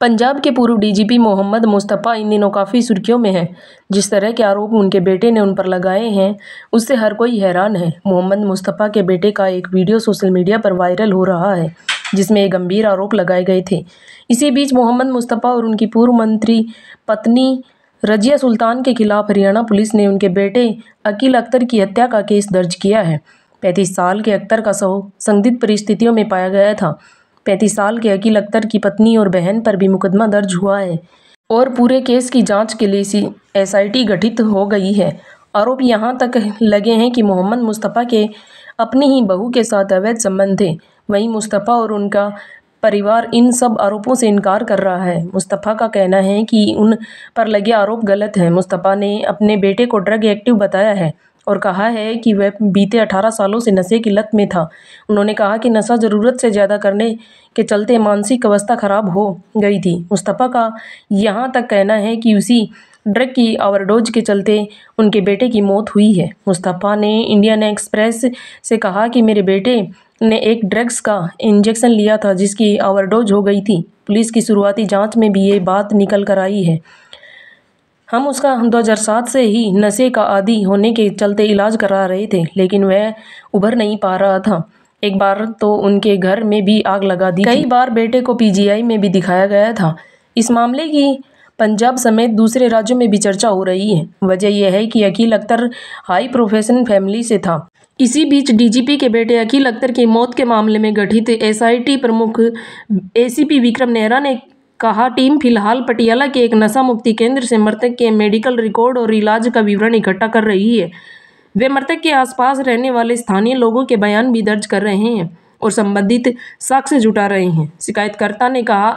पंजाब के पूर्व डीजीपी मोहम्मद मुस्तफ़ा इन दिनों काफ़ी सुर्खियों में हैं। जिस तरह के आरोप उनके बेटे ने उन पर लगाए हैं, उससे हर कोई हैरान है। मोहम्मद मुस्तफ़ा के बेटे का एक वीडियो सोशल मीडिया पर वायरल हो रहा है, जिसमें एक गंभीर आरोप लगाए गए थे। इसी बीच मोहम्मद मुस्तफ़ा और उनकी पूर्व मंत्री पत्नी रज़िया सुल्तान के खिलाफ हरियाणा पुलिस ने उनके बेटे अकील अख्तर की हत्या का केस दर्ज किया है। 35 साल के अख्तर का शव संदिग्ध परिस्थितियों में पाया गया था। 35 साल के अकील अख्तर की पत्नी और बहन पर भी मुकदमा दर्ज हुआ है और पूरे केस की जांच के लिए एसआईटी गठित हो गई है। आरोप यहां तक लगे हैं कि मोहम्मद मुस्तफ़ा के अपनी ही बहू के साथ अवैध संबंध थे। वहीं मुस्तफ़ा और उनका परिवार इन सब आरोपों से इनकार कर रहा है। मुस्तफ़ा का कहना है कि उन पर लगे आरोप गलत हैं। मुस्तफ़ा ने अपने बेटे को ड्रग एक्टिव बताया है और कहा है कि वह बीते 18 सालों से नशे की लत में था। उन्होंने कहा कि नशा ज़रूरत से ज़्यादा करने के चलते मानसिक अवस्था खराब हो गई थी। मुस्तफ़ा का यहाँ तक कहना है कि उसी ड्रग की ओवरडोज के चलते उनके बेटे की मौत हुई है। मुस्तफ़ा ने इंडियन एक्सप्रेस से कहा कि मेरे बेटे ने एक ड्रग्स का इंजेक्शन लिया था जिसकी ओवरडोज हो गई थी। पुलिस की शुरुआती जाँच में भी ये बात निकल कर आई है। हम उसका 2007 से ही नशे का आदी होने के चलते इलाज करा रहे थे, लेकिन वह उभर नहीं पा रहा था। एक बार तो उनके घर में भी आग लगा दी। कई बार बेटे को पीजीआई में भी दिखाया गया था। इस मामले की पंजाब समेत दूसरे राज्यों में भी चर्चा हो रही है। वजह यह है कि Aqeel Akhtar high professional family से था। इसी बीच डीजीपी के बेटे अकील अख्तर की मौत के मामले में गठित एसआईटी प्रमुख एसीपी विक्रम नेहरा ने कहा, टीम फिलहाल पटियाला के एक नशा मुक्ति केंद्र से मृतक के मेडिकल रिकॉर्ड और इलाज का विवरण इकट्ठा कर रही है। वे मृतक के आसपास रहने वाले स्थानीय लोगों के बयान भी दर्ज कर रहे हैं और संबंधित साक्ष्य जुटा रहे हैं। शिकायतकर्ता ने कहा,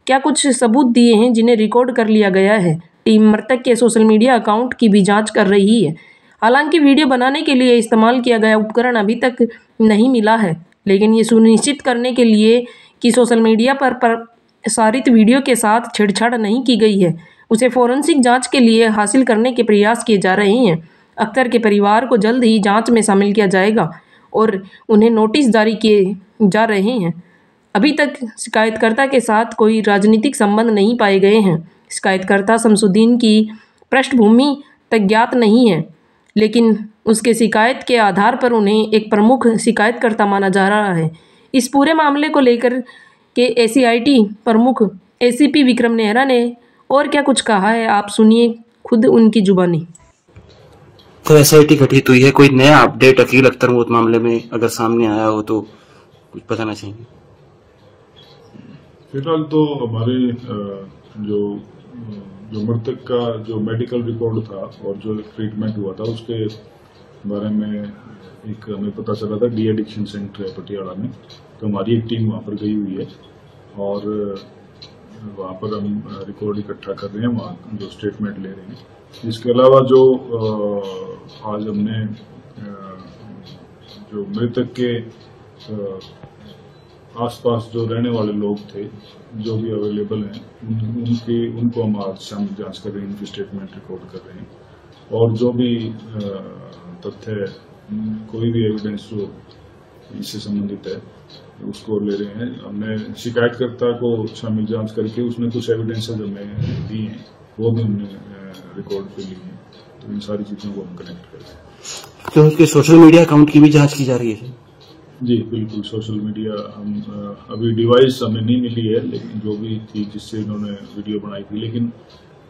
क्या कुछ सबूत दिए हैं जिन्हें रिकॉर्ड कर लिया गया है। टीम मृतक के सोशल मीडिया अकाउंट की भी जाँच कर रही है। हालांकि वीडियो बनाने के लिए इस्तेमाल किया गया उपकरण अभी तक नहीं मिला है, लेकिन ये सुनिश्चित करने के लिए कि सोशल मीडिया पर प्रसारित वीडियो के साथ छेड़छाड़ नहीं की गई है, उसे फोरेंसिक जांच के लिए हासिल करने के प्रयास किए जा रहे हैं। अख्तर के परिवार को जल्द ही जांच में शामिल किया जाएगा और उन्हें नोटिस जारी किए जा रहे हैं। अभी तक शिकायतकर्ता के साथ कोई राजनीतिक संबंध नहीं पाए गए हैं। शिकायतकर्ता शमसुद्दीन की पृष्ठभूमि तक ज्ञात नहीं है, लेकिन उसके शिकायत के आधार पर उन्हें एक प्रमुख शिकायतकर्ता माना जा रहा है। इस पूरे मामले को लेकर के एसआईटी प्रमुख एसीपी विक्रम नेहरा ने और क्या कुछ कहा है, आप सुनिए खुद उनकी जुबानी। तो एसआईटी गठित हुई है, कोई नया अपडेट अकील अख्तर मौत मामले में अगर सामने आया हो तो कुछ बताना चाहेंगे? फिलहाल तो हमारे जो मृतक का जो मेडिकल रिकॉर्ड था और जो ट्रीटमेंट हुआ था उसके बारे में एक हमें पता चला था। डी एडिक्शन सेंटर है पटियाला में, तो हमारी एक टीम वहाँ पर गई हुई है और वहाँ पर हम रिकॉर्ड इकट्ठा कर रहे हैं, वहाँ जो स्टेटमेंट ले रहे हैं। इसके अलावा जो आज हमने जो मृतक के आसपास जो रहने वाले लोग थे जो भी अवेलेबल हैं उनको हम आज शामिल जांच कर रहे हैं, उनकी स्टेटमेंट रिकॉर्ड कर रहे हैं और जो भी तथ्य कोई भी एविडेंस जो इससे संबंधित है उसको ले रहे हैं। हमने शिकायतकर्ता को शामिल जांच करके उसने कुछ एविडेंसेस हमें दी हैं, वो भी हमने रिकॉर्ड पे ली है, तो इन सारी चीजों को हम कनेक्ट कर रहे हैं। तो उसके सोशल मीडिया अकाउंट की भी जांच की जा रही है? जी बिल्कुल, सोशल मीडिया हम अभी डिवाइस हमें नहीं मिली है, लेकिन जो भी थी जिससे इन्होंने वीडियो बनाई थी, लेकिन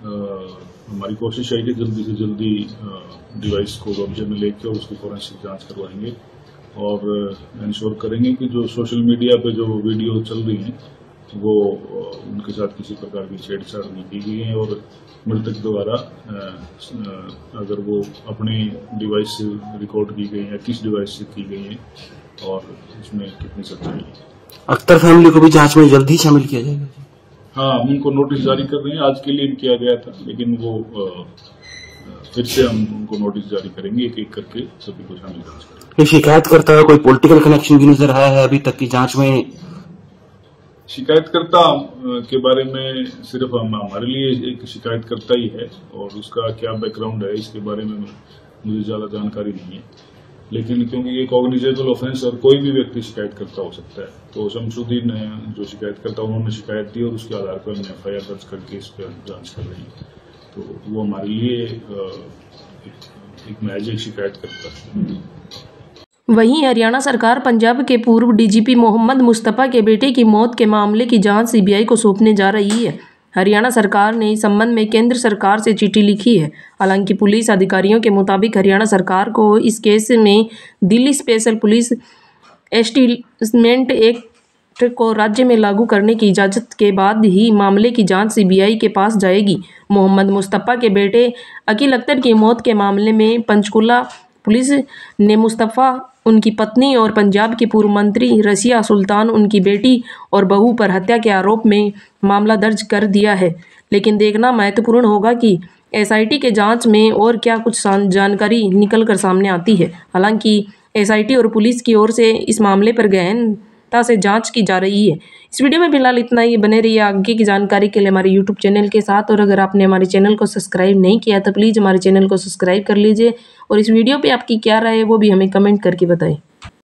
हमारी कोशिश है कि जल्दी से जल्दी डिवाइस को कब्जे में लेकर और उसकी फोरेंसिक जांच करवाएंगे और इंश्योर करेंगे कि जो सोशल मीडिया पे जो वीडियो चल रही हैं वो उनके साथ किसी प्रकार की छेड़छाड़ नहीं की गई है और मृतक द्वारा अगर वो अपने डिवाइस से रिकॉर्ड की गई है, किस डिवाइस से की गई है और इसमें कितनी सच्चाई है। अख्तर फैमिली को भी जांच में जल्द ही शामिल किया जाएगा? हाँ, हम उनको नोटिस जारी कर रहे हैं। आज के लिए किया गया था, लेकिन वो फिर से हम उनको नोटिस जारी करेंगे, एक एक करके सभी को शामिल जांच करेंगे। शिकायतकर्ता का कोई पॉलिटिकल कनेक्शन भी नजर आया है अभी तक की जांच में? शिकायतकर्ता के बारे में सिर्फ हमारे लिए एक शिकायतकर्ता ही है और उसका क्या बैकग्राउंड है इसके बारे में मुझे ज्यादा जानकारी नहीं है। लेकिन क्योंकि ये कॉग्निजेबल ऑफेंस और कोई भी व्यक्ति शिकायत करता हो सकता है, तो शमसुद्दीन है जो शिकायत करता, उन्होंने शिकायत दी और उसके आधार पर हमने FIR दर्ज करके इस पर जांच कर रही है। तो वो हमारे लिए एक महज एक शिकायत करता है। वहीं हरियाणा सरकार पंजाब के पूर्व DGP मोहम्मद मुस्तफ़ा के बेटे की मौत के मामले की जांच CBI को सौंपने जा रही है। हरियाणा सरकार ने इस संबंध में केंद्र सरकार से चिट्ठी लिखी है। हालांकि पुलिस अधिकारियों के मुताबिक हरियाणा सरकार को इस केस में Delhi special police estimate act को राज्य में लागू करने की इजाज़त के बाद ही मामले की जांच CBI के पास जाएगी। मोहम्मद मुस्तफ़ा के बेटे अकील अख्तर की मौत के मामले में पंचकुला पुलिस ने मुस्तफ़ा, उनकी पत्नी और पंजाब की पूर्व मंत्री रसिया सुल्तान, उनकी बेटी और बहू पर हत्या के आरोप में मामला दर्ज कर दिया है। लेकिन देखना महत्वपूर्ण होगा कि SIT के जांच में और क्या कुछ जानकारी निकल कर सामने आती है। हालांकि SIT और पुलिस की ओर से इस मामले पर गहनता से जांच की जा रही है। इस वीडियो में फिलहाल इतना ही। बने रहिए आगे की जानकारी के लिए हमारे YouTube चैनल के साथ, और अगर आपने हमारे चैनल को सब्सक्राइब नहीं किया तो प्लीज़ हमारे चैनल को सब्सक्राइब कर लीजिए और इस वीडियो पे आपकी क्या राय है वो भी हमें कमेंट करके बताएं।